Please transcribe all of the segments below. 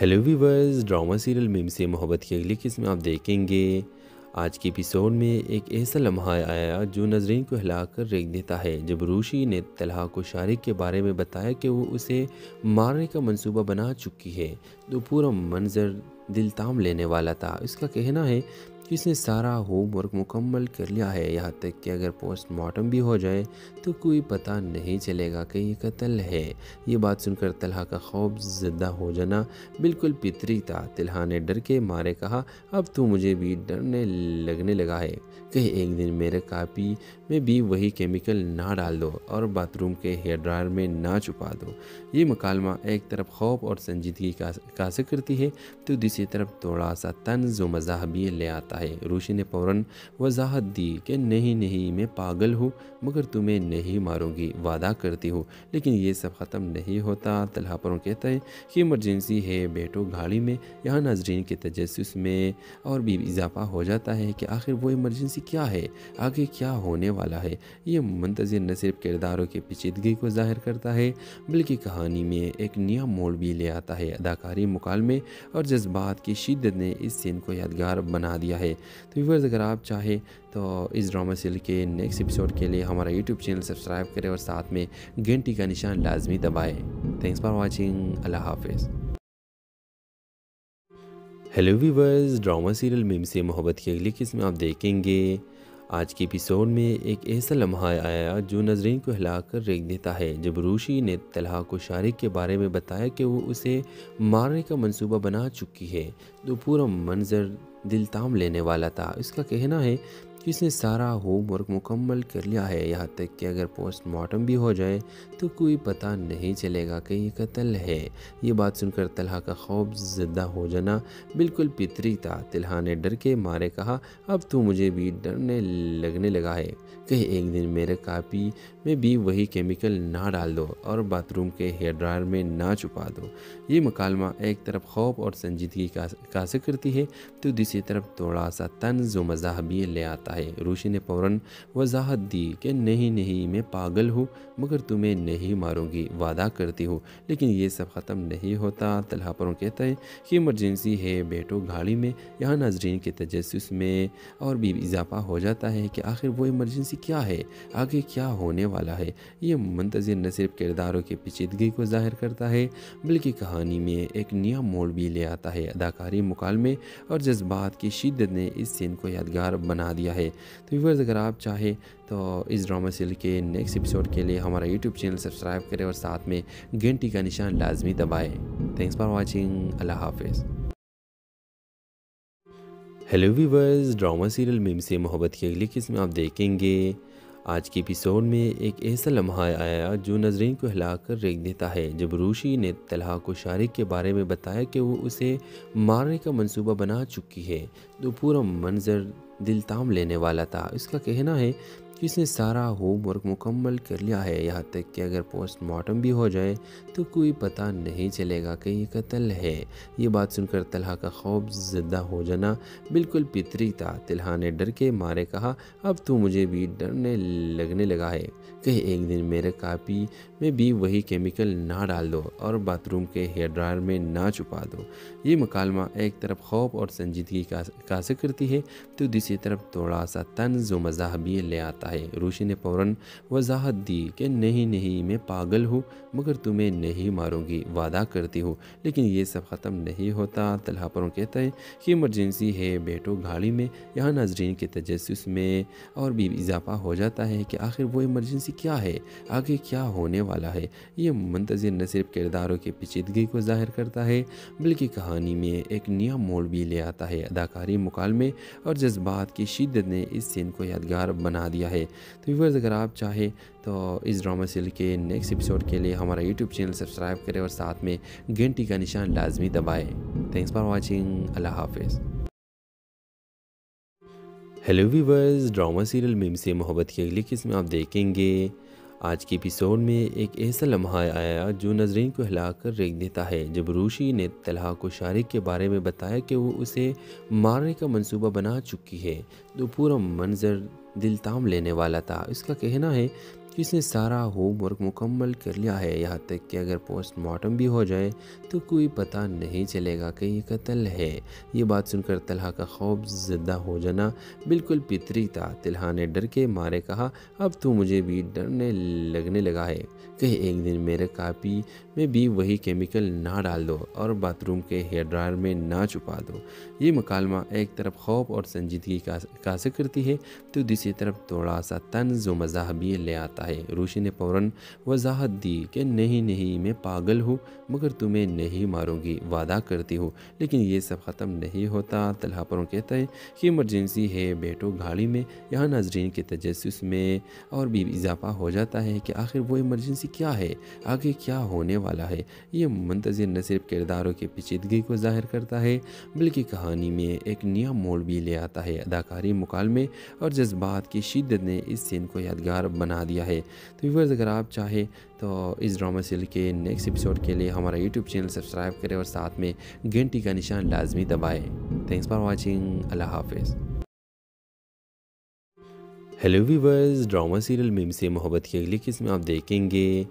Hello viewers, drama serial Meem se Mohabbat की अगली किस्म आप देखेंगे। आज के एपिसोड में एक ऐसा लम्हा आया जो नजरीन को हिलाकर रख देता है। जब रूशी ने तलहा को शारिक के बारे में बताया कि वो उसे मारने का मंसूबा बना चुकी है, तो पूरा मंजर दिल ताम लेने वाला था। इसका कहना है कि इसने सारा होमवर्क मुकम्मल कर लिया है, यहाँ तक कि अगर पोस्टमार्टम भी हो जाए तो कोई पता नहीं चलेगा कि ये कत्ल है। ये बात सुनकर तलहा का खौफ ज़दा हो जाना बिल्कुल फितरी था। तलहा ने डर के मारे कहा, अब तो मुझे भी डरने लगने लगा है, कहीं एक दिन मेरे कापी में भी वही केमिकल ना डाल दो और बाथरूम के हेयर ड्रायर में ना छुपा दो। ये मुकालमा एक तरफ खौफ और संजीदगी का जिक्र करती है तो दूसरी तरफ थोड़ा सा तंज़ व मज़ाह भी ले आता है। रूशी ने फ़ौरन वजाहत दी कि नहीं नहीं, मैं पागल हूँ, मगर तुम्हें नहीं मारूंगी, वादा करती हूँ। लेकिन ये सब ख़त्म नहीं होता। तलहा पर कहता है कि इमरजेंसी है, बैठो गाड़ी में। यहाँ नाजरीन के तजस्सुस में और भी इजाफा हो जाता है कि आखिर वो इमरजेंसी क्या है, आगे क्या होने वाला है। ये मुंतज़िर न सिर्फ किरदारों की पेचीदगी को ज़ाहिर करता है बल्कि कहानी में एक नया मोड़ भी ले आता है। अदाकारी, मुकालमे और जज्बात की शिद्दत ने इस सीन को यादगार बना दिया है। तो व्यूअर्स, अगर आप चाहें तो इस ड्रामा सीरियल के नेक्स्ट एपिसोड के लिए हमारा यूट्यूब चैनल सब्सक्राइब करें और साथ में घंटी का निशान लाजमी दबाएं। Thanks for watching. अल्लाह हाफिज़। Hello viewers, drama serial Meem se Mohabbat की अगली किस्म आप देखेंगे। आज के एपिसोड में एक ऐसा लम्हा आया जो नजरीन को हिलाकर रख देता है। जब रूशी ने तलहा को शारिक के बारे में बताया कि वो उसे मारने का मंसूबा बना चुकी है, तो पूरा मंजर दिल ताम लेने वाला था। इसका कहना है कि इसने सारा होमवर्क मुकम्मल कर लिया है, यहाँ तक कि अगर पोस्टमार्टम भी हो जाए तो कोई पता नहीं चलेगा कि ये कत्ल है। ये बात सुनकर तलहा का खौफ ज़दा हो जाना बिल्कुल फितरी था। तलहा ने डर के मारे कहा, अब तो मुझे भी डरने लगने लगा है, कहीं एक दिन मेरे कापी में भी वही केमिकल ना डाल दो और बाथरूम के हेयर ड्रायर में ना छुपा दो। ये मुकालमा एक तरफ खौफ और संजीदगी का जिक्र करती है तो दूसरी तरफ थोड़ा सा तंज़ व मज़ाह भी ले आता है। रूशी ने फ़ौरन वजाहत दी कि नहीं नहीं, मैं पागल हूँ, मगर तुम्हें नहीं मारूंगी, वादा करती हूँ। लेकिन ये सब ख़त्म नहीं होता। तलहा पर कहता है कि इमरजेंसी है, बैठो गाड़ी में। यहाँ नाजरीन के तजस्सुस में और भी इजाफा हो जाता है कि आखिर वो इमरजेंसी क्या है, आगे क्या होने वाला है। ये मुंतज़िर न सिर्फ किरदारों की पेचीदगी को ज़ाहिर करता है बल्कि कहानी में एक नया मोड़ भी ले आता है। अदाकारी, मुकालमे और जज्बात की शिद्दत ने इस सीन को यादगार बना दिया है। तो व्यूअर्स, अगर आप चाहें तो इस ड्रामा सीरियल के नेक्स्ट एपिसोड के लिए हमारा यूट्यूब चैनल सब्सक्राइब करें और साथ में घंटी का निशान लाजमी दबाएं। Thanks for watching. अल्लाह हाफिज़। Hello viewers, drama serial Meem se Mohabbat की अगली किस्म आप देखेंगे। आज के एपिसोड में एक ऐसा लम्हा आया जो नजरीन को हिलाकर रख देता है। जब रूशी ने तलहा को शारिक के बारे में बताया कि वो उसे मारने का मंसूबा बना चुकी है, तो पूरा मंजर दिल ताम लेने वाला था। इसका कहना है कि इसने सारा होमवर्क मुकम्मल कर लिया है, यहाँ तक कि अगर पोस्टमार्टम भी हो जाए तो कोई पता नहीं चलेगा कि ये कत्ल है। ये बात सुनकर तलहा का खौफ ज़दा हो जाना बिल्कुल फितरी था। तलहा ने डर के मारे कहा, अब तो मुझे भी डरने लगने लगा है, कहीं एक दिन मेरे कापी में भी वही केमिकल ना डाल दो और बाथरूम के हेयर ड्रायर में ना छुपा दो। ये मुकालमा एक तरफ खौफ और संजीदगी का जिक्र करती है तो दूसरी तरफ थोड़ा सा तंज़ व मज़ाह भी ले आता है। रूशी ने फ़ौरन वजाहत दी कि नहीं नहीं, मैं पागल हूँ, मगर तुम्हें नहीं मारूंगी, वादा करती हूँ। लेकिन ये सब ख़त्म नहीं होता। तलहा पर कहता है कि इमरजेंसी है, बैठो गाड़ी में। यहाँ नाजरीन के तजस्सुस में और भी इजाफा हो जाता है कि आखिर वो इमरजेंसी क्या है, आगे क्या होने वाला है। ये मुंतज़िर न सिर्फ किरदारों की पेचीदगी को ज़ाहिर करता है, बल्कि कहानी में एक नया मोड़ भी ले आता है। अदाकारी, मुकालमे और जज्बात की शिद्दत ने इस सीन को यादगार बना दिया है। तो व्यूअर्स, अगर आप चाहें तो इस ड्रामा सीरियल के नेक्स्ट एपिसोड के लिए हमारा यूट्यूब चैनल सब्सक्राइब करें और साथ में घंटी का निशान लाजमी दबाएं। Thanks for watching. अल्लाह हाफिज़। Hello viewers, drama serial Meem se Mohabbat की अगली किस्म आप देखेंगे। आज के एपिसोड में एक ऐसा लम्हा आया जो नजरीन को हिलाकर रख देता है। जब रूशी ने तलहा को शारिक के बारे में बताया कि वो उसे मारने का मंसूबा बना चुकी है, तो पूरा मंजर दिल ताम लेने वाला था। इसका कहना है कि इसने सारा होमवर्क मुकम्मल कर लिया है, यहाँ तक कि अगर पोस्टमार्टम भी हो जाए तो कोई पता नहीं चलेगा कि ये कत्ल है। ये बात सुनकर तलहा का खौफ ज़दा हो जाना बिल्कुल फितरी था। तलहा ने डर के मारे कहा, अब तो मुझे भी डरने लगने लगा है, कहीं एक दिन मेरे कापी में भी वही केमिकल ना डाल दो और बाथरूम के हेयर ड्रायर में ना छुपा दो। ये मकालमा एक तरफ खौफ और संजीदगी का जिक्र करती है, तो दूसरी तरफ थोड़ा सा तंज व मज़ाह भी ले आता है। रूशी ने फ़ौरन वजाहत दी कि नहीं नहीं, मैं पागल हूँ, मगर तुम्हें नहीं मारूंगी, वादा करती हूँ। लेकिन ये सब ख़त्म नहीं होता। तलहा पर कहता है कि इमरजेंसी है, बैठो गाड़ी में। यहाँ नाजरीन के तजस्सुस में और भी इजाफा हो जाता है कि आखिर वो इमरजेंसी क्या है, आगे क्या होने वाला है। ये मुंतज़िर न सिर्फ किरदारों की पेचीदगी को ज़ाहिर करता है, बल्कि कहानी में एक नया मोड़ भी ले आता है। अदाकारी, मुकालमे और जज्बात की शिद्दत ने इस सीन को यादगार बना दिया है। तो व्यूअर्स, अगर आप चाहें तो इस ड्रामा सीरियल के नेक्स्ट एपिसोड के लिए हमारा यूट्यूब चैनल सब्सक्राइब करें और साथ में घंटी का निशान लाजमी दबाएं। Thanks for watching. अल्लाह हाफिज़। Hello viewers, drama serial Meem se Mohabbat की अगली किस्म आप देखेंगे।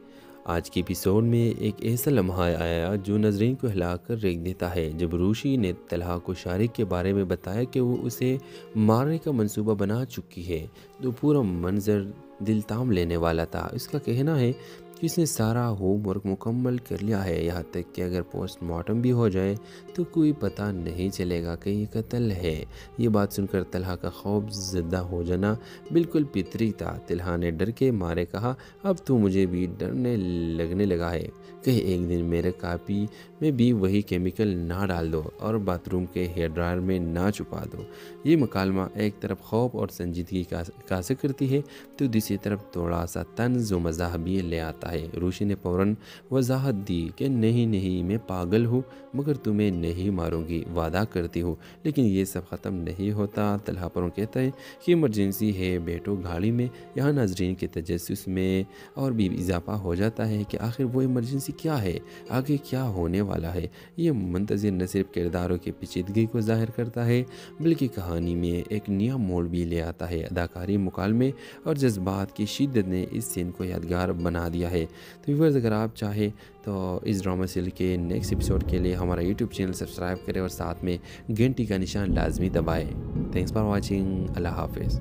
आज के एपिसोड में एक ऐसा लम्हा आया जो नजरीन को हिलाकर रख देता है। जब रूशी ने तलहा को शारिक के बारे में बताया कि वो उसे मारने का मंसूबा बना चुकी है, तो पूरा मंजर दिल ताम लेने वाला था। इसका कहना है कि इसने सारा होमवर्क मुकम्मल कर लिया है, यहाँ तक कि अगर पोस्टमार्टम भी हो जाए तो कोई पता नहीं चलेगा कि ये कत्ल है। ये बात सुनकर तलहा का खौफ ज़दा हो जाना बिल्कुल फितरी था। तलहा ने डर के मारे कहा, अब तो मुझे भी डरने लगने लगा है, कहीं एक दिन मेरे कापी में भी वही केमिकल ना डाल दो और बाथरूम के हेयर ड्रायर में ना छुपा दो। ये मकालमा एक तरफ खौफ और संजीदगी का जिक्र करती है, तो दूसरी तरफ थोड़ा सा तंज व मज़ाह भी ले आता है। रूशी ने फ़ौरन वजाहत दी कि नहीं नहीं, मैं पागल हूँ, मगर तुम्हें नहीं मारूंगी, वादा करती हूँ। लेकिन ये सब ख़त्म नहीं होता। तलहा पर कहता है कि इमरजेंसी है, बैठो गाड़ी में। यहाँ नाजरीन के तजस्सुस में और भी इजाफा हो जाता है कि आखिर वो इमरजेंसी क्या है, आगे क्या होने वाला है। ये मुंतज़िर न सिर्फ किरदारों की पेचीदगी को ज़ाहिर करता है, बल्कि कहानी में एक नया मोड़ भी ले आता है। अदाकारी, मुकालमे और जज्बात की शिद्दत ने इस सीन को यादगार बना दिया है। तो व्यूअर्स, अगर आप चाहें तो इस ड्रामा सीरियल के नेक्स्ट एपिसोड के लिए हमारा यूट्यूब चैनल सब्सक्राइब करें और साथ में घंटी का निशान लाजमी दबाएं। Thanks for watching. अल्लाह हाफिज़।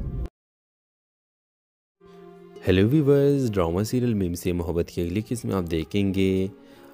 Hello viewers, drama serial Meem se Mohabbat की अगली किस्म आप देखेंगे।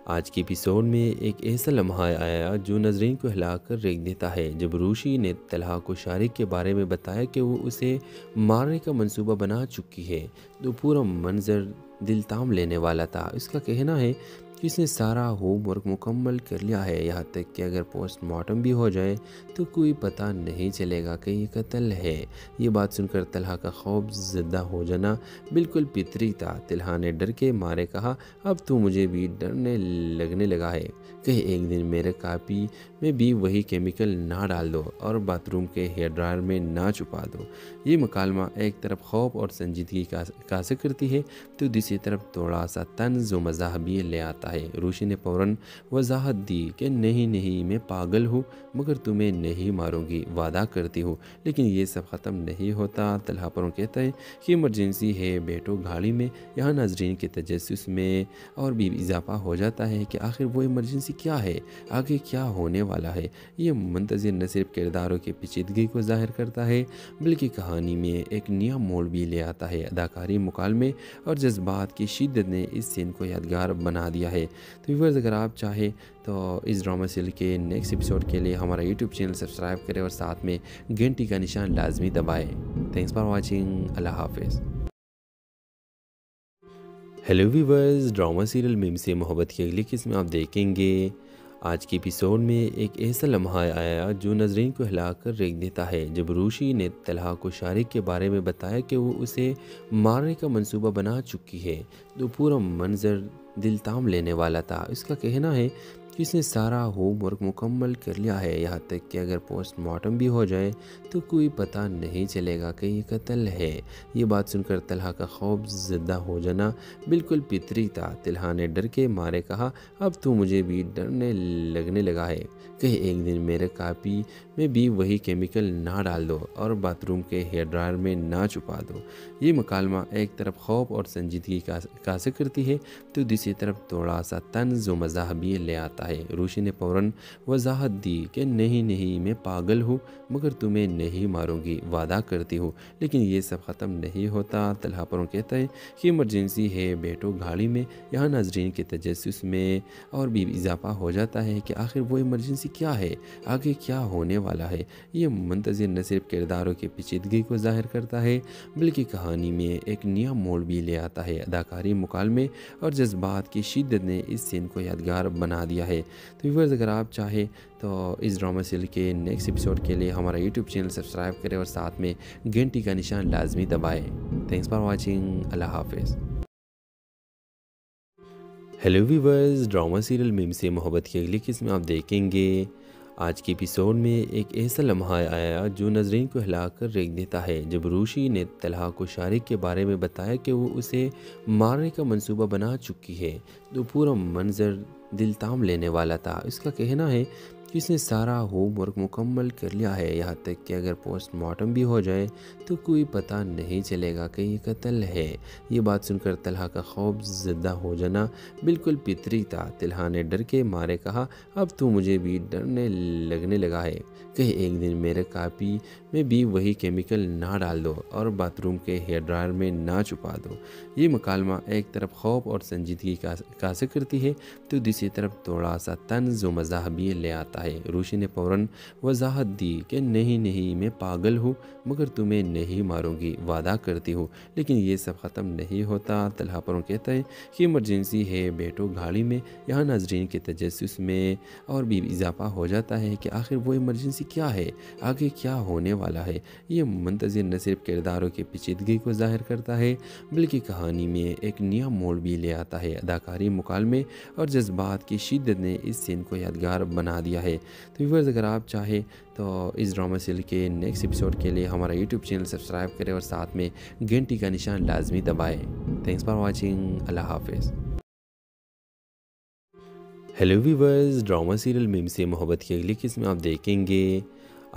आज के एपिसोड में एक ऐसा लम्हा आया जो नजरीन को हिलाकर रख देता है। जब रूशी ने तलहा को शारिक के बारे में बताया कि वो उसे मारने का मंसूबा बना चुकी है, तो पूरा मंजर दिल ताम लेने वाला था। इसका कहना है कि इसने सारा होमवर्क मुकम्मल कर लिया है, यहाँ तक कि अगर पोस्टमार्टम भी हो जाए तो कोई पता नहीं चलेगा कि ये कत्ल है। ये बात सुनकर तलहा का खौफ ज़दा हो जाना बिल्कुल फितरी था। तलहा ने डर के मारे कहा, अब तो मुझे भी डरने लगने लगा है, कहीं एक दिन मेरे कापी में भी वही केमिकल ना डाल दो और बाथरूम के हेयर ड्रायर में ना छुपा दो। ये मकालमा एक तरफ खौफ और संजीदगी का जिक्र करती है, तो दूसरी तरफ थोड़ा सा तंज व मज़ाह भी ले आता है। रूशी ने फ़ौरन वजाहत दी कि नहीं नहीं, मैं पागल हूँ, मगर तुम्हें नहीं मारूंगी, वादा करती हूँ। लेकिन ये सब ख़त्म नहीं होता। तलहा पर कहता है कि इमरजेंसी है, बैठो गाड़ी में। यहाँ नाजरीन के तजस्सुस में और भी इजाफा हो जाता है कि आखिर वो इमरजेंसी क्या है, आगे क्या होने वाला है। ये मुंतज़िर न सिर्फ किरदारों की पेचीदगी को ज़ाहिर करता है बल्कि कहानी में एक नया मोड़ भी ले आता है। अदाकारी, मुकालमे और जज्बात की शिद्दत ने इस सीन को यादगार बना दिया है। तो व्यूअर्स, अगर आप चाहें तो इस ड्रामा सीरियल के नेक्स्ट एपिसोड के लिए हमारा यूट्यूब चैनल सब्सक्राइब करें और साथ में घंटी का निशान लाजमी दबाएं। Thanks for watching. अल्लाह हाफिज़। Hello viewers, drama serial Meem se Mohabbat की अगली किस्म में आप देखेंगे। आज के एपिसोड में एक ऐसा लम्हा आया जो नजरीन को हिलाकर रख देता है। जब रूशी ने तलहा को शारिक के बारे में बताया कि वो उसे मारने का मंसूबा बना चुकी है तो पूरा मंजर दिल ताम लेने वाला था। इसका कहना है कि इसने सारा होमवर्क मुकम्मल कर लिया है, यहाँ तक कि अगर पोस्टमार्टम भी हो जाए तो कोई पता नहीं चलेगा कि ये कत्ल है। ये बात सुनकर तलहा का खौफ ज़दा हो जाना बिल्कुल फितरी था। तलहा ने डर के मारे कहा, अब तो मुझे भी डरने लगने लगा है कहीं एक दिन मेरे कापी में भी वही केमिकल ना डाल दो और बाथरूम के हेयर ड्रायर में ना छुपा दो। ये मकालमा एक तरफ खौफ और संजीदगी का कासे करती है तो दूसरी तरफ थोड़ा सा तंज व मज़ाह भी ले आता है। रूशी ने फ़ौरन वजाहत दी कि नहीं नहीं, मैं पागल हूँ मगर तुम्हें नहीं मारूंगी, वादा करती हूँ। लेकिन ये सब ख़त्म नहीं होता। तलहा पर कहता है कि इमरजेंसी है, बैठो गाड़ी में। यहाँ नाजरीन के तजस्सुस में और भी इजाफा हो जाता है कि आखिर वो इमरजेंसी क्या है, आगे क्या होने वाला है। ये मुंतज़िर न सिर्फ किरदारों की पेचीदगी को ज़ाहिर करता है बल्कि कहानी में एक नया मोड़ भी ले आता है। अदाकारी, मुकालमे और जज्बात की शिद्दत ने इस सीन को यादगार बना दिया है। तो व्यूअर्स, अगर आप चाहें तो इस ड्रामा सीरियल के नेक्स्ट एपिसोड के लिए हमारा यूट्यूब चैनल सब्सक्राइब करें और साथ में घंटी का निशान लाजमी दबाएं। Thanks for watching. अल्लाह हाफिज़। Hello viewers, drama serial Meem se Mohabbat की अगली किस्म में आप देखेंगे। आज के एपिसोड में एक ऐसा लम्हा आया जो नजरीन को हिलाकर रख देता है। जब रूशी ने तलहा को शारिक के बारे में बताया कि वो उसे मारने का मंसूबा बना चुकी है तो पूरा मंजर दिल ताम लेने वाला था। इसका कहना है कि इसने सारा होमवर्क मुकम्मल कर लिया है, यहाँ तक कि अगर पोस्टमार्टम भी हो जाए तो कोई पता नहीं चलेगा कि ये कत्ल है। ये बात सुनकर तलहा का खौफ ज़दा हो जाना बिल्कुल फितरी था। तलहा ने डर के मारे कहा, अब तो मुझे भी डरने लगने लगा है कहीं एक दिन मेरे कापी में भी वही केमिकल ना डाल दो और बाथरूम के हेयर ड्रायर में ना छुपा दो। ये मकालमा एक तरफ खौफ और संजीदगी का कासे करती है तो दूसरी तरफ थोड़ा सा तंज व मज़ाह भी ले आता है। रूशी ने फ़ौरन वजाहत दी कि नहीं नहीं, मैं पागल हूँ मगर तुम्हें नहीं मारूंगी, वादा करती हूँ। लेकिन ये सब ख़त्म नहीं होता। तलहा पर कहता है कि इमरजेंसी है, बैठो गाड़ी में। यहाँ नाजरीन के तजस्सुस में और भी इजाफा हो जाता है कि आखिर वो इमरजेंसी क्या है, आगे क्या होने वाला है। ये मुंतज़िर न सिर्फ किरदारों की पेचीदगी को ज़ाहिर करता है बल्कि कहानी में एक नया मोड़ भी ले आता है। अदाकारी, मुकालमे और जज्बात की शिद्दत ने इस सीन को यादगार बना दिया है। तो व्यूअर्स, अगर आप चाहें तो इस ड्रामा सीरियल के नेक्स्ट एपिसोड के लिए हमारा यूट्यूब चैनल सब्सक्राइब करें और साथ में घंटी का निशान लाजमी दबाएं। Thanks for watching. अल्लाह हाफिज़। Hello viewers, drama serial Meem se Mohabbat की अगली किस्म में आप देखेंगे।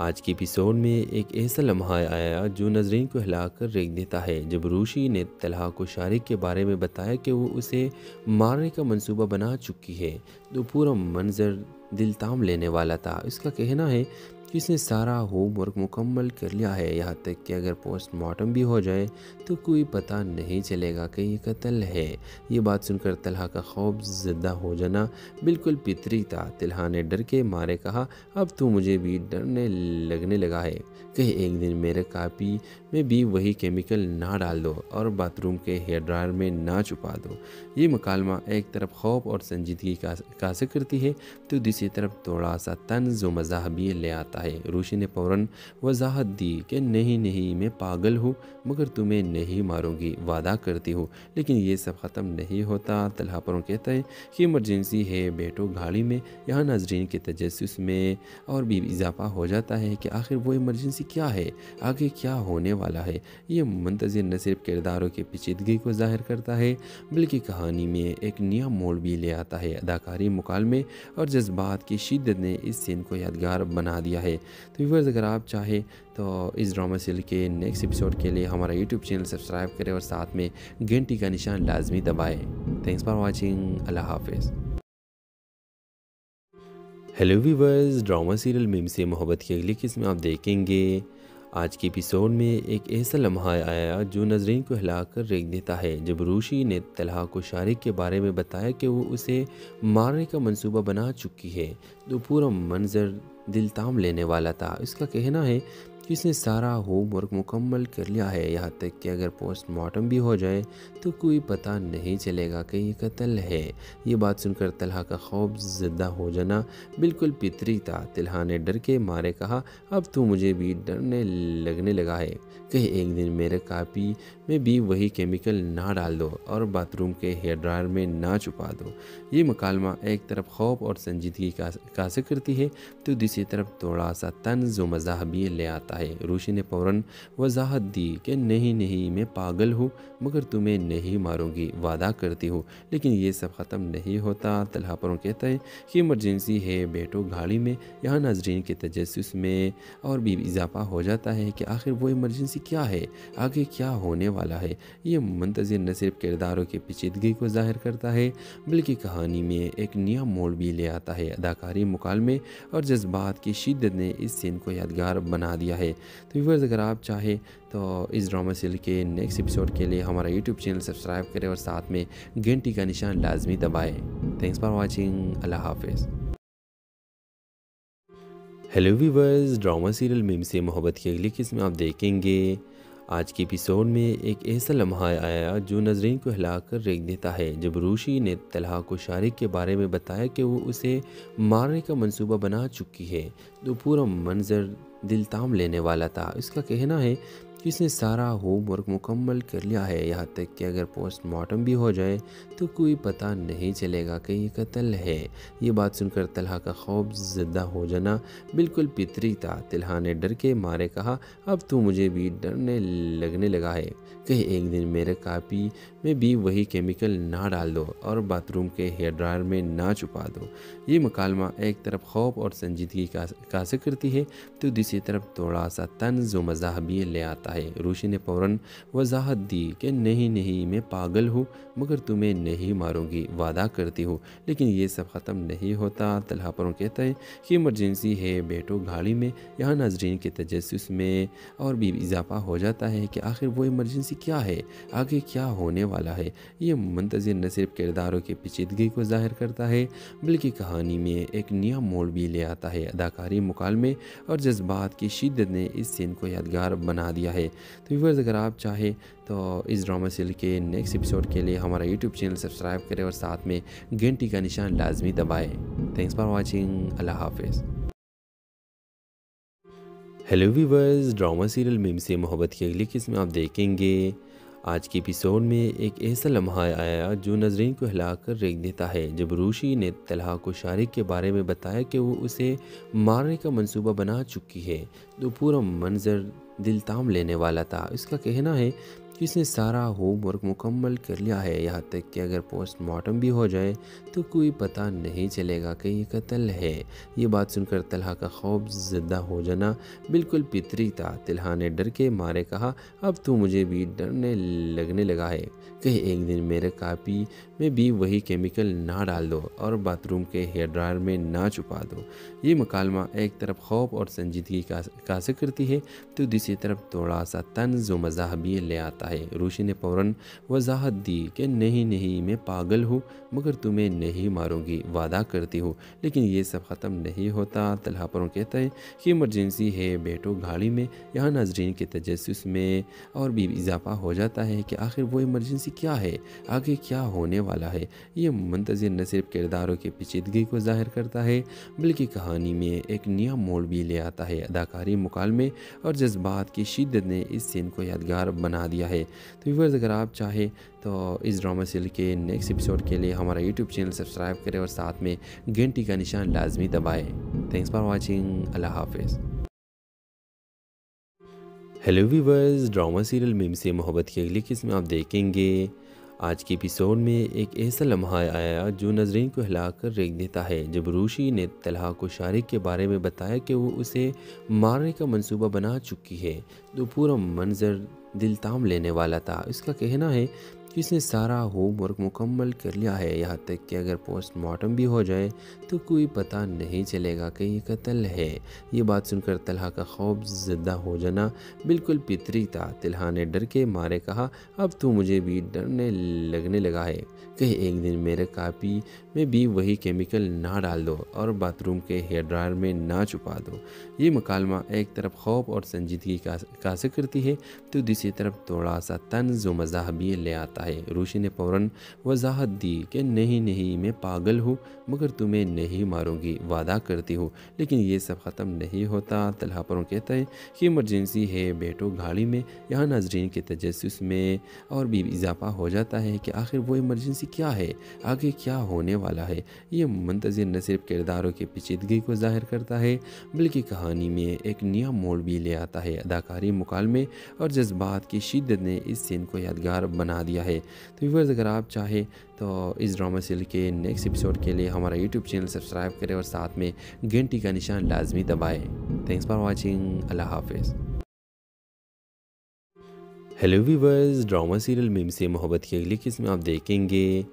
आज के एपिसोड में एक ऐसा लम्हा आया जो नजरीन को हिलाकर रख देता है। जब रूशी ने तलहा को शारिक के बारे में बताया कि वो उसे मारने का मंसूबा बना चुकी है तो पूरा मंजर दिल ताम लेने वाला था। इसका कहना है कि इसने सारा होमवर्क मुकम्मल कर लिया है, यहाँ तक कि अगर पोस्टमार्टम भी हो जाए तो कोई पता नहीं चलेगा कि ये कत्ल है। ये बात सुनकर तलहा का खौफ ज़दा हो जाना बिल्कुल फितरी था। तलहा ने डर के मारे कहा, अब तो मुझे भी डरने लगने लगा है कहीं एक दिन मेरे कापी में भी वही केमिकल ना डाल दो और बाथरूम के हेयर ड्रायर में ना छुपा दो। ये मकालमा एक तरफ खौफ और संजीदगी का कासे करती है तो दूसरी तरफ थोड़ा सा तंज व मज़ाह भी ले आता है। रूशी ने फ़ौरन वजाहत दी कि नहीं नहीं, मैं पागल हूँ मगर तुम्हें नहीं मारूंगी, वादा करती हूँ। लेकिन ये सब ख़त्म नहीं होता। तलहा पर कहता है कि इमरजेंसी है, बैठो गाड़ी में। यहाँ नाजरीन के तजस्सुस में और भी इजाफा हो जाता है कि आखिर वो इमरजेंसी क्या है, आगे क्या होने वाला है। ये मुंतज़िर न सिर्फ किरदारों की पेचीदगी को ज़ाहिर करता है बल्कि कहानी में एक नया मोड़ भी ले आता है। अदाकारी, मुकालमे और जज्बात की शिद्दत ने इस सीन को यादगार बना दिया है। तो व्यूअर्स, अगर आप चाहें तो इस ड्रामा सीरियल के नेक्स्ट एपिसोड के लिए हमारा यूट्यूब चैनल सब्सक्राइब करें और साथ में घंटी का निशान लाजमी दबाएं। Thanks for watching. अल्लाह हाफिज़। Hello viewers, drama serial Meem se Mohabbat की अगली किस्म आप देखेंगे। आज के एपिसोड में एक ऐसा लम्हा आया जो नजरीन को हिला कर रख देता है। जब रूशी ने तलहा को शारिक के बारे में बताया कि वो उसे मारने का मंसूबा बना चुकी है, तो पूरा मंजर दिल ताम लेने वाला था। इसका कहना है कि इसने सारा होमवर्क मुकम्मल कर लिया है, यहाँ तक कि अगर पोस्टमार्टम भी हो जाए तो कोई पता नहीं चलेगा कि ये कत्ल है। ये बात सुनकर तलहा का खौफ ज़दा हो जाना बिल्कुल फितरी था। तलहा ने डर के मारे कहा, अब तो मुझे भी डरने लगने लगा है, कहीं एक दिन मेरे कापी में भी वही केमिकल ना डाल दो और बाथरूम के हेयर ड्रायर में ना छुपा दो। ये मुकालमा एक तरफ खौफ और संजीदगी का जिक्र करती है तो दूसरी तरफ थोड़ा सा तंज व मज़ाह भी ले आता है। रूशी ने फ़ौरन वजाहत दी कि नहीं नहीं, मैं पागल हूँ, मगर तुम्हें नहीं मारूंगी, वादा करती हूँ। लेकिन ये सब ख़त्म नहीं होता। तलहा पर कहता है कि इमरजेंसी है, बैठो गाड़ी में। यहाँ नाजरीन के तजस्सुस में और भी इजाफा हो जाता है कि आखिर वो इमरजेंसी क्या है, आगे क्या होने वाला है। ये मुंतज़िर न सिर्फ किरदारों की पेचीदगी को ज़ाहिर करता है बल्कि कहानी में एक नया मोड़ भी ले आता है। अदाकारी, मुकालमे और जज्बात की शिद्दत ने इस सीन को यादगार बना दिया है। तो व्यूअर्स, अगर आप चाहें तो इस ड्रामा सीरियल के नेक्स्ट एपिसोड के लिए हमारा यूट्यूब चैनल सब्सक्राइब करें और साथ में घंटी का निशान लाजमी दबाएं। Thanks for watching. अल्लाह हाफिज़। Hello viewers, drama serial Meem se Mohabbat की अगली किस्म आप देखेंगे। आज के एपिसोड में एक ऐसा लम्हा आया जो नजरीन को हिला कर रख देता है। जब रूशी ने तलहा को शारिक के बारे में बताया कि वो उसे मारने का मंसूबा बना चुकी है, तो पूरा मंजर दिल ताम लेने वाला था। इसका कहना है कि इसने सारा होमवर्क मुकम्मल कर लिया है, यहाँ तक कि अगर पोस्टमार्टम भी हो जाए तो कोई पता नहीं चलेगा कि ये कत्ल है। ये बात सुनकर तलहा का खौफ ज़दा हो जाना बिल्कुल फितरी था। तलहा ने डर के मारे कहा, अब तो मुझे भी डरने लगने लगा है, कहीं एक दिन मेरे कापी में भी वही केमिकल ना डाल दो और बाथरूम के हेयर ड्रायर में ना छुपा दो। ये मुकालमा एक तरफ खौफ और संजीदगी का जिक्र करती है तो दूसरी तरफ थोड़ा सा तंज व मज़ाह भी ले आता है। रूशी ने फ़ौरन वजाहत दी कि नहीं नहीं, मैं पागल हूँ, मगर तुम्हें नहीं मारूंगी, वादा करती हूँ। लेकिन ये सब ख़त्म नहीं होता। तलहा पर कहता है कि इमरजेंसी है, बैठो गाड़ी में। यहाँ नाजरीन के तजस्सुस में और भी इजाफा हो जाता है कि आखिर वो इमरजेंसी क्या है, आगे क्या होने वाला है। ये मुंतज़िर न सिर्फ किरदारों की पेचीदगी को ज़ाहिर करता है बल्कि कहानी में एक नया मोड़ भी ले आता है। अदाकारी, मुकालमे और जज्बात की शिद्दत ने इस सीन को यादगार बना दिया है। तो व्यूअर्स, अगर आप चाहें तो इस ड्रामा सीरियल के नेक्स्ट एपिसोड के लिए हमारा यूट्यूब चैनल सब्सक्राइब करें और साथ में घंटी का निशान लाजमी दबाएं। Thanks for watching. अल्लाह हाफिज़। Hello viewers, drama serial Meem se Mohabbat की अगली किस्म आप देखेंगे। आज के एपिसोड में एक ऐसा लम्हा आया जो नजरीन को हिला कर रख देता है। जब रूशी ने तलहा को शारिक के बारे में बताया कि वो उसे मारने का मंसूबा बना चुकी है, तो पूरा मंजर दिल ताम लेने वाला था। इसका कहना है कि इसने सारा होमवर्क मुकम्मल कर लिया है, यहाँ तक कि अगर पोस्टमार्टम भी हो जाए तो कोई पता नहीं चलेगा कि ये कत्ल है। ये बात सुनकर तलहा का खौफ ज़दा हो जाना बिल्कुल फितरी था। तलहा ने डर के मारे कहा, अब तो मुझे भी डरने लगने लगा है, कहीं एक दिन मेरे कापी में भी वही केमिकल ना डाल दो और बाथरूम के हेयर ड्रायर में ना छुपा दो। ये मुकालमा एक तरफ खौफ और संजीदगी का जिक्र करती है तो दूसरी तरफ थोड़ा सा तंज व मज़ाह भी ले आता है। रूशी ने फ़ौरन वजाहत दी कि नहीं नहीं, मैं पागल हूँ, मगर तुम्हें नहीं मारूंगी, वादा करती हूँ। लेकिन ये सब ख़त्म नहीं होता। तलहा पर कहता है कि इमरजेंसी है, बैठो गाड़ी में। यहाँ नाजरीन के तजस्सुस में और भी इजाफा हो जाता है कि आखिर वो इमरजेंसी क्या है, आगे क्या होने वाला है। ये मुंतज़िर न सिर्फ किरदारों की पेचीदगी को ज़ाहिर करता है बल्कि कहानी में एक नया मोड़ भी ले आता है। अदाकारी, मुकालमे और जज्बात की शिद्दत ने इस सीन को यादगार बना दिया है। तो व्यूअर्स, अगर आप चाहें तो इस ड्रामा सीरियल के नेक्स्ट एपिसोड के लिए हमारा यूट्यूब चैनल सब्सक्राइब करें और साथ में घंटी का निशान लाजमी दबाएं। Thanks for watching. अल्लाह हाफिज़। Hello viewers, drama serial Meem se Mohabbat की अगली किस्म आप देखेंगे। आज के एपिसोड में एक ऐसा लम्हा आया जो नजरीन को हिला कर रख देता है। जब रूशी ने तलहा को शारिक के बारे में बताया कि वो उसे मारने का मंसूबा बना चुकी है, तो पूरा मंजर दिल ताम लेने वाला था। इसका कहना है कि कि उसने सारा होमवर्क मुकम्मल कर लिया है, यहाँ तक कि अगर पोस्टमार्टम भी हो जाए तो कोई पता नहीं चलेगा कि ये कत्ल है। ये बात सुनकर तलहा का खौफ ज़दा हो जाना बिल्कुल फितरी था। तलहा ने डर के मारे कहा, अब तो मुझे भी डरने लगने लगा है, कहीं एक दिन मेरे कापी में भी वही केमिकल ना डाल दो और बाथरूम के हेयर ड्रायर में ना छुपा दो। ये मकालमा एक तरफ खौफ और संजीदगी का जिक्र करती है तो दूसरी तरफ थोड़ा सा तंज व मज़ाह भी ले आता है। रूशी ने फ़ौरन वजाहत दी कि नहीं नहीं, मैं पागल हूँ, मगर तुम्हें नहीं मारूंगी, वादा करती हूँ। लेकिन ये सब ख़त्म नहीं होता। तलहा पर कहता है कि इमरजेंसी है, बैठो गाड़ी में। यहाँ नाजरीन के तजस्सुस में और भी इजाफा हो जाता है कि आखिर वो इमरजेंसी क्या है, आगे क्या होने वाला है। ये मुंतज़िर न सिर्फ किरदारों की पेचीदगी को ज़ाहिर करता है बल्कि कहानी में एक नया मोड़ भी ले आता है। अदाकारी, मुकालमे और जज्बात की शिद्दत ने इस सीन को यादगार बना दिया है। तो व्यूअर्स, अगर आप चाहें तो इस ड्रामा सीरियल के नेक्स्ट एपिसोड के लिए हमारा यूट्यूब चैनल सब्सक्राइब करें और साथ में घंटी का निशान लाजमी दबाएं। Thanks for watching. अल्लाह हाफिज़। Hello viewers, drama serial Meem se Mohabbat की अगली किस्म आप देखेंगे।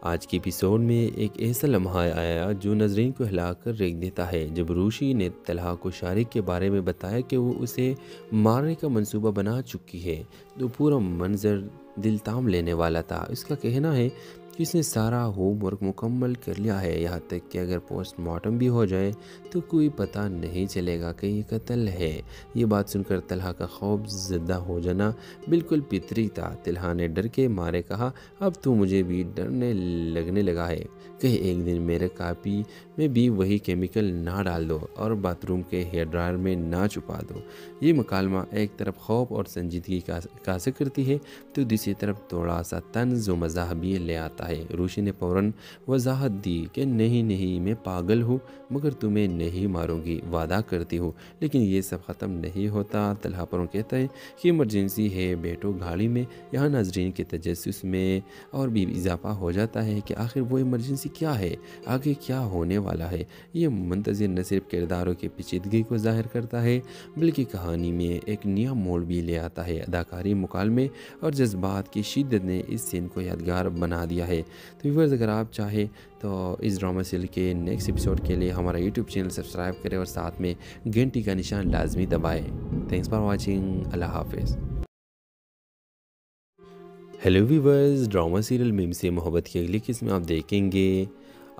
आज के एपिसोड में एक ऐसा लम्हा आया जो नजरीन को हिलाकर रेख देता है। जब रूशी ने तलहा को शारिक के बारे में बताया कि वो उसे मारने का मंसूबा बना चुकी है तो पूरा मंजर दिल ताम लेने वाला था। उसका कहना है कि उसने सारा होमवर्क मुकम्मल कर लिया है, यहाँ तक कि अगर पोस्टमार्टम भी हो जाए तो कोई पता नहीं चलेगा कि ये कत्ल है। ये बात सुनकर तलहा का खौफ ज़दा हो जाना बिल्कुल फितरी था। तलहा ने डर के मारे कहा, अब तो मुझे भी डरने लगने लगा है, कहीं एक दिन मेरे कापी में भी वही केमिकल ना डाल दो और बाथरूम के हेयर ड्रायर में ना छुपा दो। ये मकालमा एक तरफ खौफ और संजीदगी का जिक्र करती है तो दूसरी तरफ थोड़ा सा तंज व मज़ाह भी ले आता है। रूशी ने फ़ौरन वजाहत दी कि नहीं नहीं, मैं पागल हूँ, मगर तुम्हें नहीं मारूंगी, वादा करती हूँ। लेकिन ये सब ख़त्म नहीं होता। तलहा पर कहता है कि इमरजेंसी है, बैठो गाड़ी में। यहाँ नाजरीन के तजस्सुस में और भी इजाफा हो जाता है कि आखिर वो इमरजेंसी क्या है, आगे क्या होने वाला है। ये मुंतज़िर न सिर्फ किरदारों की पेचीदगी को ज़ाहिर करता है बल्कि कहानी में एक नया मोड़ भी ले आता है। अदाकारी, मुकालमे और जज्बात की शिद्दत ने इस सीन को यादगार बना दिया है। तो व्यूअर्स, अगर आप चाहें तो इस ड्रामा सीरियल के नेक्स्ट एपिसोड के लिए हमारा यूट्यूब चैनल सब्सक्राइब करें और साथ में घंटी का निशान लाजमी दबाएं। Thanks for watching. अल्लाह हाफिज़। Hello viewers, drama serial Meem se Mohabbat की अगली किस्म आप देखेंगे।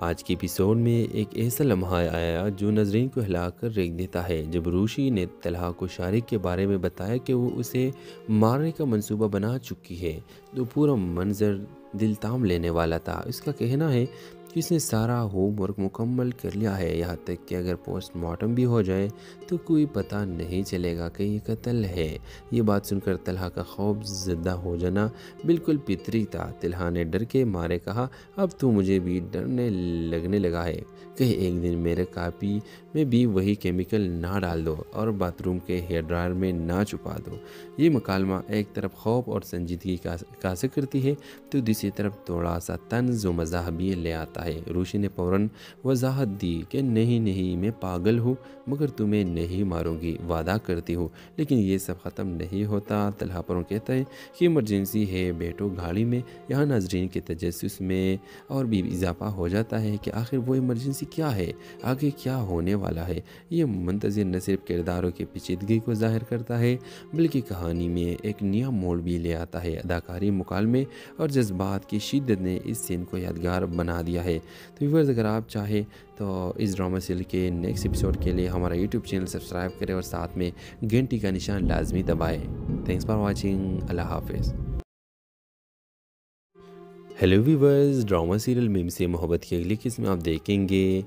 आज के एपिसोड में एक ऐसा लम्हा आया जो नजरीन को हिलाकर रेख देता है। जब रूशी ने तलहा को शारिक के बारे में बताया कि वो उसे मारने का मंसूबा बना चुकी है तो पूरा मंजर दिल ताम लेने वाला था। उसका कहना है कि उसने सारा होमवर्क मुकम्मल कर लिया है, यहाँ तक कि अगर पोस्टमार्टम भी हो जाए तो कोई पता नहीं चलेगा कि ये कत्ल है। ये बात सुनकर तलहा का खौफ ज़दा हो जाना बिल्कुल फितरी था। तलहा ने डर के मारे कहा, अब तो मुझे भी डरने लगने लगा है, कहीं एक दिन मेरे कापी में भी वही केमिकल ना डाल दो और बाथरूम के हेयर ड्रायर में ना छुपा दो। ये मकालमा एक तरफ खौफ और संजीदगी का जिक्र करती है तो दूसरी तरफ थोड़ा सा तंज व मज़ाह भी ले आता है। रूशी ने फ़ौरन वजाहत दी कि नहीं नहीं, मैं पागल हूँ, मगर तुम्हें नहीं मारूंगी, वादा करती हूँ। लेकिन ये सब ख़त्म नहीं होता। तलहा पर कहता है कि इमरजेंसी है, बैठो गाड़ी में। यहाँ नाजरीन के तजस्सुस में और भी इजाफा हो जाता है कि आखिर वो इमरजेंसी क्या है, आगे क्या होने वाला है। ये मुंतज़िर न सिर्फ किरदारों की पेचीदगी को ज़ाहिर करता है बल्कि कहानी में एक नया मोड़ भी ले आता है। अदाकारी, मुकालमे और जज्बात की शिद्दत ने इस सीन को यादगार बना दिया है। तो व्यूअर्स, अगर आप चाहें तो इस ड्रामा सीरियल के नेक्स्ट एपिसोड के लिए हमारा यूट्यूब चैनल सब्सक्राइब करें और साथ में घंटी का निशान लाजमी दबाएं। Thanks for watching. अल्लाह हाफिज़। Hello viewers, drama serial Meem se Mohabbat की अगली किस्म आप देखेंगे।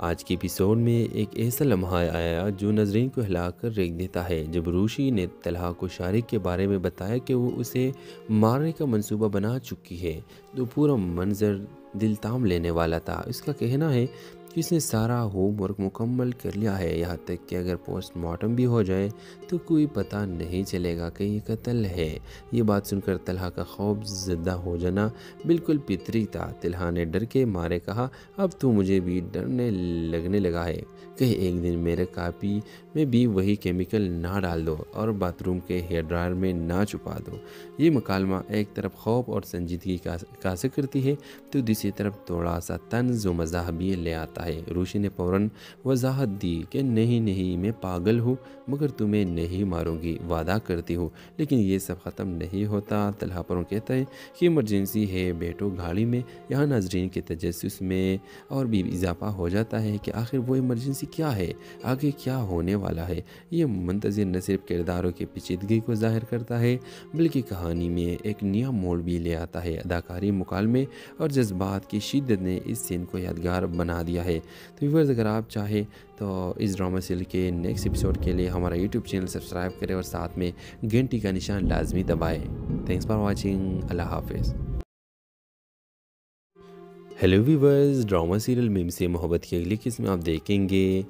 आज के एपिसोड में एक ऐसा लम्हा आया जो नजरीन को हिलाकर रेख देता है। जब रूशी ने तलहा को शारिक के बारे में बताया कि वो उसे मारने का मंसूबा बना चुकी है तो पूरा मंजर दिल ताम लेने वाला था। उसका कहना है कि उसने सारा होमवर्क मुकम्मल कर लिया है, यहाँ तक कि अगर पोस्टमार्टम भी हो जाए तो कोई पता नहीं चलेगा कि ये कत्ल है। ये बात सुनकर तलहा का खौफ ज़दा हो जाना बिल्कुल फितरी था। तलहा ने डर के मारे कहा, अब तो मुझे भी डरने लगने लगा है, कहीं एक दिन मेरे कापी में भी वही केमिकल ना डाल दो और बाथरूम के हेयर ड्रायर में ना छुपा दो। ये मकालमा एक तरफ खौफ और संजीदगी का जिक्र करती है तो दूसरी तरफ थोड़ा सा तंज व मज़ाह भी ले आता है। रूशी ने फ़ौरन वजाहत दी कि नहीं मैं पागल हूँ, मगर तुम्हें नहीं मारूंगी, वादा करती हूँ। लेकिन ये सब ख़त्म नहीं होता। तलहा पर कहता है कि इमरजेंसी है, बैठो गाड़ी में। यहाँ नाजरीन के तजस्सुस में और भी इजाफा हो जाता है कि आखिर वो इमरजेंसी क्या है, आगे क्या होने वाला है। ये मुंतज़िर न सिर्फ किरदारों की पेचीदगी को ज़ाहिर करता है बल्कि कहानी में एक नया मोड़ भी ले आता है। अदाकारी, मुकालमे और जज्बात की शिद्दत ने इस सीन को यादगार बना दिया है। तो व्यूअर्स, अगर आप चाहें तो इस ड्रामा सीरियल के नेक्स्ट एपिसोड के लिए हमारा यूट्यूब चैनल सब्सक्राइब करें और साथ में घंटी का निशान लाजमी दबाएं। Thanks for watching. अल्लाह हाफिज़। Hello viewers, drama serial Meem se Mohabbat की अगली किस्म आप देखेंगे।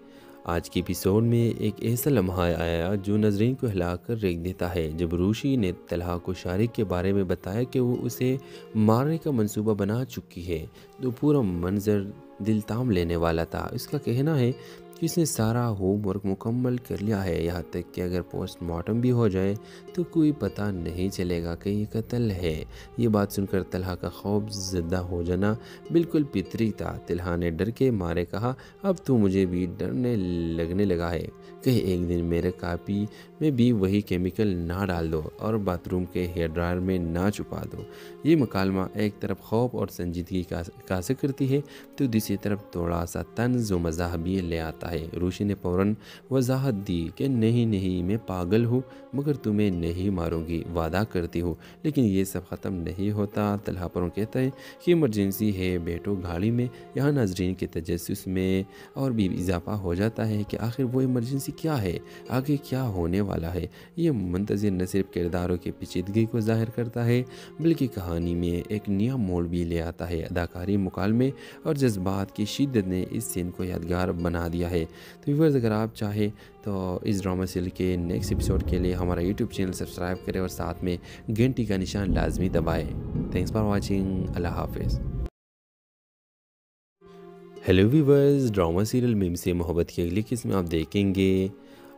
आज के एपिसोड में एक ऐसा लम्हा आया जो नजरीन को हिला कर रख देता है। जब रूशी ने तलहा को शारिक के बारे में बताया कि वो उसे मारने का मंसूबा बना चुकी है तो पूरा मंजर दिल ताम लेने वाला था। उसका कहना है कि उसने सारा होमवर्क मुकम्मल कर लिया है, यहाँ तक कि अगर पोस्टमार्टम भी हो जाए तो कोई पता नहीं चलेगा कि ये कत्ल है। ये बात सुनकर तलहा का खौफ ज़दा हो जाना बिल्कुल फितरी था। तलहा ने डर के मारे कहा, अब तो मुझे भी डरने लगने लगा है, कहीं एक दिन मेरे कापी में भी वही केमिकल ना डाल दो और बाथरूम के हेयर ड्रायर में ना छुपा दो। ये मकालमा एक तरफ खौफ और संजीदगी का जिक्र करती है तो दूसरी तरफ थोड़ा सा तंज व मज़ाह भी ले आता है। रूशी ने फ़ौरन वजाहत दी कि नहीं मैं पागल हूँ, मगर तुम्हें नहीं मारूंगी, वादा करती हूँ। लेकिन ये सब ख़त्म नहीं होता। तलहा पर कहता है कि इमरजेंसी है, बैठो गाड़ी में। यहाँ नाजरीन के तजस्सुस में और भी इजाफा हो जाता है कि आखिर वो इमरजेंसी क्या है, आगे क्या होने वाला है। ये मुंतज़िर न सिर्फ किरदारों की पेचीदगी को ज़ाहिर करता है बल्कि कहानी में एक नया मोड़ भी ले आता है। अदाकारी, मुकालमे और जज्बात की शिद्दत ने इस सीन को यादगार बना दिया है। तो व्यूअर्स, अगर आप चाहें तो इस ड्रामा सीरियल के नेक्स्ट एपिसोड के लिए हमारा यूट्यूब चैनल सब्सक्राइब करें और साथ में घंटी का निशान लाजमी दबाएं। Thanks for watching. अल्लाह हाफिज़। Hello viewers, drama serial Meem se Mohabbat की अगली किस्म आप देखेंगे।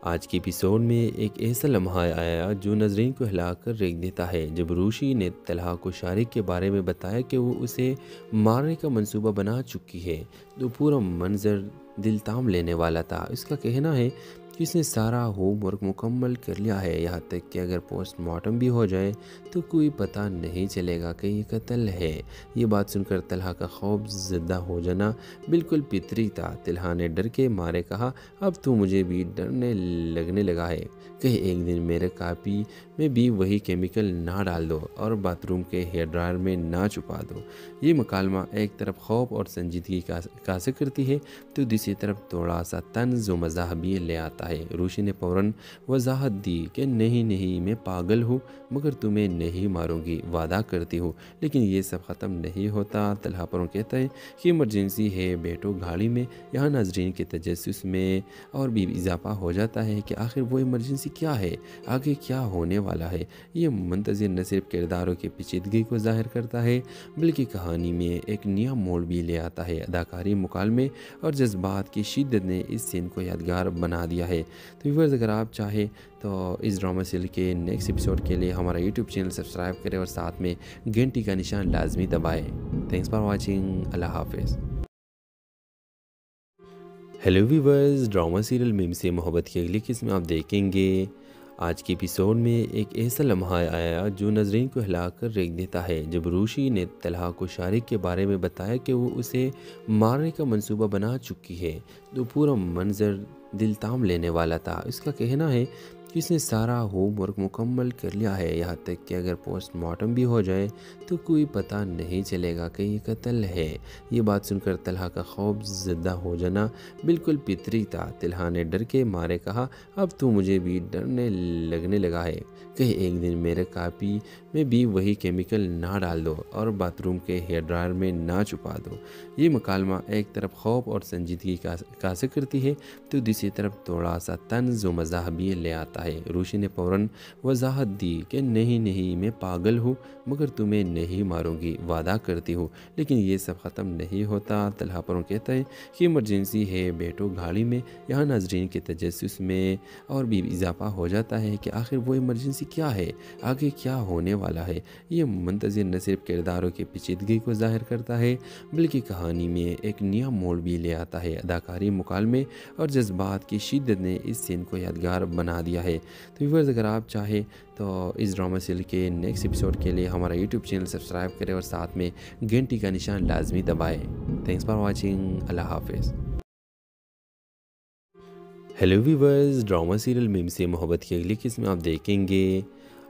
आज के एपिसोड में एक ऐसा लम्हा आया जो नजरीन को हिला कर रख देता है। जब रूशी ने तलहा को शारिक के बारे में बताया कि वो उसे मारने का मंसूबा बना चुकी है तो पूरा मंजर दिल ताम लेने वाला था। उसका कहना है कि उसने सारा होमवर्क मुकम्मल कर लिया है, यहाँ तक कि अगर पोस्टमार्टम भी हो जाए तो कोई पता नहीं चलेगा कि ये कत्ल है। ये बात सुनकर तलहा का खौफ ज़दा हो जाना बिल्कुल फितरी था। तलहा ने डर के मारे कहा, अब तो मुझे भी डरने लगने लगा है, कहीं एक दिन मेरे कापी में भी वही केमिकल ना डाल दो और बाथरूम के हेयर ड्रायर में ना छुपा दो। ये मकालमा एक तरफ खौफ और संजीदगी का जिक्र करती है तो दूसरी तरफ थोड़ा सा तंज व मज़ाह भी ले आता है। रूशी ने फ़ौरन वजाहत दी कि नहीं मैं पागल हूँ, मगर तुम्हें नहीं मारूंगी, वादा करती हूँ। लेकिन ये सब ख़त्म नहीं होता। तलहा पर कहता है कि इमरजेंसी है, बैठो गाड़ी में। यहाँ नाजरीन के तजस्सुस में और भी इजाफा हो जाता है कि आखिर वो इमरजेंसी क्या है, आगे क्या होने वाला है। ये मुंतज़िर न सिर्फ किरदारों की पेचीदगी को ज़ाहिर करता है बल्कि कहानी में एक नया मोड़ भी ले आता है। अदाकारी, मुकालमे और जज्बात की शिद्दत ने इस सीन को यादगार बना दिया है। तो व्यूअर्स, अगर आप चाहें तो इस ड्रामा सीरियल के नेक्स्ट एपिसोड के लिए हमारा यूट्यूब चैनल सब्सक्राइब करें और साथ में घंटी का निशान लाजमी दबाएं। Thanks for watching. अल्लाह हाफिज़। Hello viewers, drama serial Meem se Mohabbat की अगली किस्म आप देखेंगे। आज के एपिसोड में एक ऐसा लम्हा आया जो नजरीन को हिला कर रख देता है। जब रूशी ने तलहा को शारिक के बारे में बताया कि वो उसे मारने का मंसूबा बना चुकी है तो पूरा मंजर दिल ताम लेने वाला था। उसका कहना है कि उसने सारा होमवर्क मुकम्मल कर लिया है, यहाँ तक कि अगर पोस्टमार्टम भी हो जाए तो कोई पता नहीं चलेगा कि ये कत्ल है। ये बात सुनकर तलहा का खौफ ज़दा हो जाना बिल्कुल फितरी था। तलहा ने डर के मारे कहा, अब तो मुझे भी डरने लगने लगा है, कहीं एक दिन मेरे कापी में भी वही केमिकल ना डाल दो और बाथरूम के हेयर ड्रायर में ना छुपा दो। ये मुकालमा एक तरफ खौफ और संजीदगी का जिक्र करती है तो दूसरी तरफ थोड़ा सा तंज़ व मज़ाह भी ले आता है। रूशी ने फ़ौरन वजाहत दी कि नहीं नहीं, मैं पागल हूँ, मगर तुम्हें नहीं मारूंगी, वादा करती हूँ। लेकिन ये सब ख़त्म नहीं होता। तलहा पर कहता है कि इमरजेंसी है, बैठो गाड़ी में। यहाँ नाजरीन के तजस्सुस में और भी इजाफा हो जाता है कि आखिर वो इमरजेंसी क्या है, आगे क्या होने वाला है। ये मुंतज़िर न सिर्फ किरदारों की पेचीदगी को ज़ाहिर करता है बल्कि कहानी में एक नया मोड़ भी ले आता है। अदाकारी, मुकालमे और जज्बात की शिद्दत ने इस सीन को यादगार बना दिया है। तो व्यूअर्स, अगर आप चाहें तो इस ड्रामा सीरियल के नेक्स्ट एपिसोड के लिए हमारा यूट्यूब चैनल सब्सक्राइब करें और साथ में घंटी का निशान लाजमी दबाएं। Thanks for watching. अल्लाह हाफिज़। Hello viewers, drama serial Meem se Mohabbat की अगली किस्म आप देखेंगे।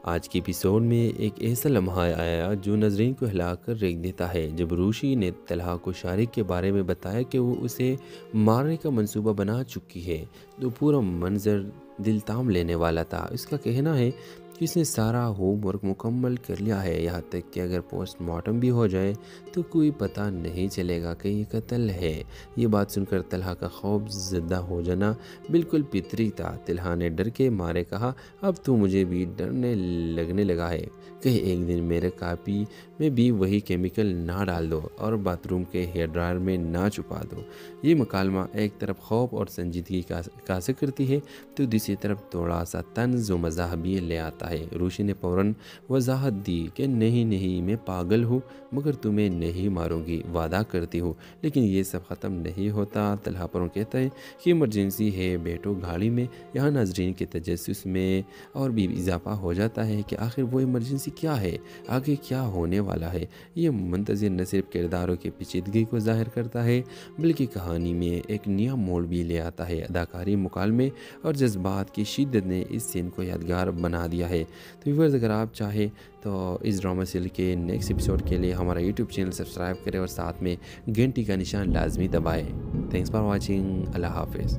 आज के एपिसोड में एक ऐसा लम्हा आया जो नजरीन को हिलाकर रख देता है। जब रूशी ने तलहा को शारिक के बारे में बताया कि वो उसे मारने का मंसूबा बना चुकी है तो पूरा मंजर दिल ताम लेने वाला था। इसका कहना है कि उसने सारा होमवर्क मुकम्मल कर लिया है, यहाँ तक कि अगर पोस्टमार्टम भी हो जाए तो कोई पता नहीं चलेगा कि ये कत्ल है। ये बात सुनकर तलहा का खौफ ज़दा हो जाना बिल्कुल फितरी था। तलहा ने डर के मारे कहा, अब तो मुझे भी डरने लगने लगा है, कहीं एक दिन मेरे कापी में भी वही केमिकल ना डाल दो और बाथरूम के हेयर ड्रायर में ना छुपा दो। ये मुकालमा एक तरफ खौफ और संजीदगी का जिक्र करती है तो दूसरी तरफ थोड़ा सा तंज़ व मज़ाह भी ले आता है। रूशी ने फ़ौरन वजाहत दी कि नहीं नहीं, मैं पागल हूँ, मगर तुम्हें नहीं मारूंगी, वादा करती हूँ। लेकिन ये सब ख़त्म नहीं होता। तलहा पर कहता है कि इमरजेंसी है, बैठो गाड़ी में। यहाँ नाजरीन के तजस्सुस में और भी इजाफा हो जाता है कि आखिर वो इमरजेंसी क्या है, आगे क्या होने वाला है। ये मुंतज़िर न सिर्फ किरदारों की पेचीदगी को ज़ाहिर करता है बल्कि कहानी में एक नया मोड़ भी ले आता है। अदाकारी, मुकालमे और जज्बात की शिद्दत ने इस सीन को यादगार बना दिया है। तो व्यूअर्स, अगर आप चाहें तो इस ड्रामा सीरियल के नेक्स्ट एपिसोड के लिए हमारा यूट्यूब चैनल सब्सक्राइब करें और साथ में घंटी का निशान लाजमी दबाएं। Thanks for watching. अल्लाह हाफिज़।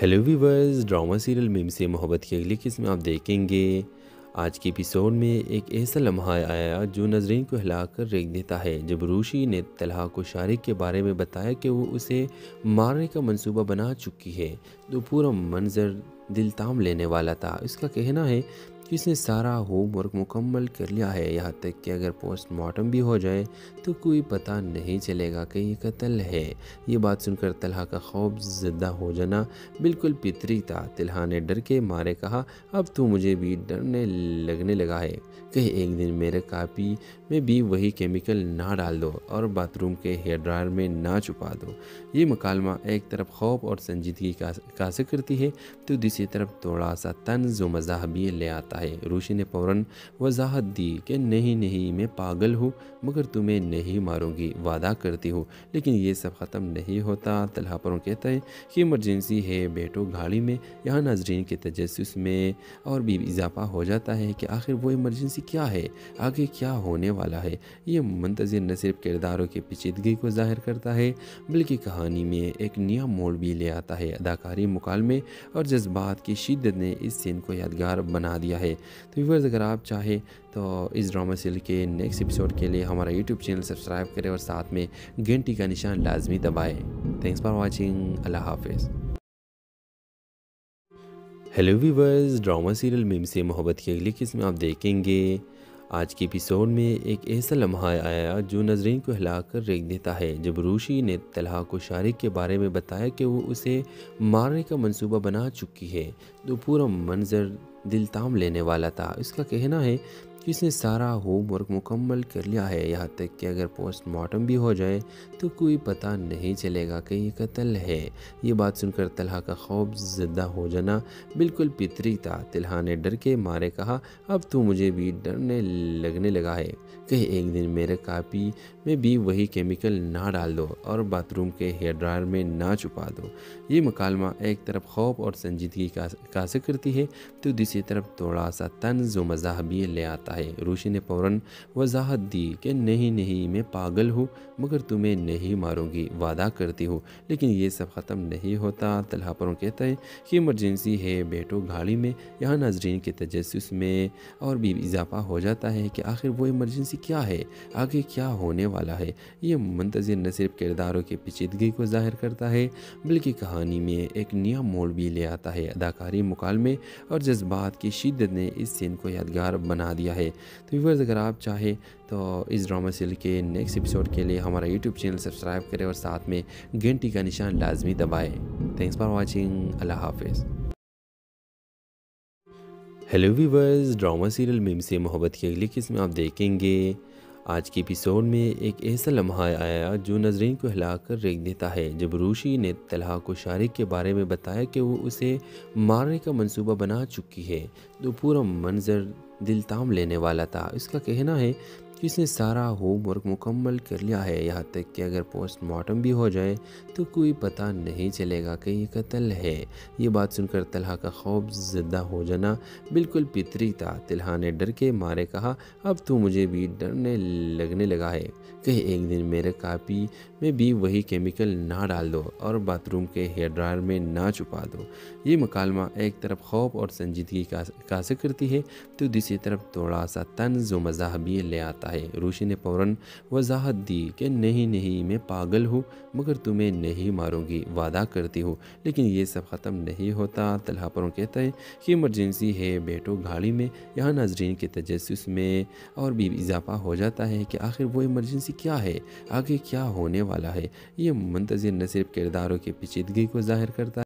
Hello viewers, drama serial Meem se Mohabbat की अगली किस्म आप देखेंगे। आज के एपिसोड में एक ऐसा लम्हा आया जो नजरीन को हिलाकर रख देता है। जब रूशी ने तलहा को शारिक के बारे में बताया कि वो उसे मारने का मंसूबा बना चुकी है तो पूरा मंजर दिल ताम लेने वाला था। इसका कहना है कि उसने सारा होमवर्क मुकम्मल कर लिया है, यहाँ तक कि अगर पोस्टमार्टम भी हो जाए तो कोई पता नहीं चलेगा कि ये कत्ल है। ये बात सुनकर तलहा का खौफ ज़दा हो जाना बिल्कुल फितरी था। तलहा ने डर के मारे कहा, अब तो मुझे भी डरने लगने लगा है, कहीं एक दिन मेरे कापी में भी वही केमिकल ना डाल दो और बाथरूम के हेयर ड्रायर में ना छुपा दो। ये मुकालमा एक तरफ खौफ और संजीदगी का जिक्र करती है तो दूसरी तरफ थोड़ा सा तंज़ व मज़ाह भी ले आता है। रूशी ने फ़ौरन वजाहत दी कि नहीं नहीं, मैं पागल हूँ, मगर तुम्हें नहीं मारूंगी, वादा करती हूँ। लेकिन ये सब ख़त्म नहीं होता। तलहा पर कहता है कि इमरजेंसी है, बैठो गाड़ी में। यहाँ नाजरीन के तजस्सुस में और भी इजाफा हो जाता है कि आखिर वो इमरजेंसी क्या है, आगे क्या होने वाला है। ये मुंतज़िर न सिर्फ किरदारों की पेचीदगी को ज़ाहिर करता है बल्कि कहानी में एक नया मोड़ भी ले आता है। अदाकारी, मुकालमे और जज्बात की शिद्दत ने इस सीन को यादगार बना दिया है। तो व्यूअर्स, अगर आप चाहें तो इस ड्रामा सीरियल के नेक्स्ट एपिसोड के लिए हमारा यूट्यूब चैनल सब्सक्राइब करें और साथ में घंटी का निशान लाजमी दबाएं। Thanks for watching. अल्लाह हाफिज़। Hello viewers, drama serial Meem se Mohabbat की अगली किस्म आप देखेंगे। आज के एपिसोड में एक ऐसा लम्हा आया जो नजरीन को हिलाकर रख देता है। जब रूशी ने तलहा को शारिक के बारे में बताया कि वो उसे मारने का मंसूबा बना चुकी है तो पूरा मंजर दिल ताम लेने वाला था। इसका कहना है कि कि उसने सारा होमवर्क मुकम्मल कर लिया है, यहाँ तक कि अगर पोस्टमार्टम भी हो जाए तो कोई पता नहीं चलेगा कि ये कत्ल है। ये बात सुनकर तलहा का खौफ ज़दा हो जाना बिल्कुल फितरी था। तलहा ने डर के मारे कहा, अब तो मुझे भी डरने लगने लगा है, कहीं एक दिन मेरे कापी में भी वही केमिकल ना डाल दो और बाथरूम के हेयर ड्रायर में ना छुपा दो। ये मुकालमा एक तरफ खौफ और संजीदगी का जिक्र करती है तो दूसरी तरफ थोड़ा सा तंज व मज़ाह भी ले आता है। रूशी ने फ़ौरन वजाहत दी कि नहीं नहीं, मैं पागल हूँ, मगर तुम्हें नहीं मारूंगी, वादा करती हूँ। लेकिन ये सब ख़त्म नहीं होता। तलहा पर कहता है कि इमरजेंसी है, बैठो गाड़ी में। यहाँ नाजरीन के तजस्सुस में और भी इजाफा हो जाता है कि आखिर वो इमरजेंसी क्या है, आगे क्या होने वाला है। ये मुंतज़िर न सिर्फ किरदारों की पेचीदगी को ज़ाहिर करता है बल्कि कहानी में एक नया मोड़ भी ले आता है। अदाकारी, मुकालमे और जज्बात की शिद्दत ने इस सीन को यादगार बना दिया है। तो व्यूअर्स, अगर आप चाहें तो इस ड्रामा सीरियल के नेक्स्ट एपिसोड के लिए हमारा यूट्यूब चैनल सब्सक्राइब करें और साथ में घंटी का निशान लाजमी दबाएं। Thanks for watching. अल्लाह हाफिज़। Hello viewers, drama serial Meem se Mohabbat की अगली किस्म में आप देखेंगे। आज के एपिसोड में एक ऐसा लम्हा आया जो नजरीन को हिलाकर रख देता है। जब रूशी ने तलहा को शारिक के बारे में बताया कि वो उसे मारने का मंसूबा बना चुकी है तो पूरा मंजर दिल ताम लेने वाला था। उसका कहना है कि उसने सारा होमवर्क मुकम्मल कर लिया है, यहाँ तक कि अगर पोस्टमार्टम भी हो जाए तो कोई पता नहीं चलेगा कि ये कत्ल है। ये बात सुनकर तलहा का खौफ ज़दा हो जाना बिल्कुल फितरी था। तलहा ने डर के मारे कहा, अब तो मुझे भी डरने लगने लगा है, कहीं एक दिन मेरे कापी में भी वही केमिकल ना डाल दो और बाथरूम के हेयर ड्रायर में ना छुपा दो। ये मुकालमा एक तरफ खौफ और संजीदगी का जिक्र करती है तो दूसरी तरफ थोड़ा सा तंज व मज़ाह भी ले आता है। रूशी ने फ़ौरन वजाहत दी कि नहीं नहीं, मैं पागल हूँ, मगर तुम्हें नहीं मारूंगी, वादा करती हूँ। लेकिन ये सब ख़त्म नहीं होता। तलहा पर कहता है कि इमरजेंसी है, बैठो गाड़ी में। यहाँ नाजरीन के तजस्सुस में और भी इजाफा हो जाता है कि आखिर वो इमरजेंसी क्या है, आगे क्या होने वाला है। ये मुंतज़िर न सिर्फ किरदारों की पेचीदगी को ज़ाहिर करता है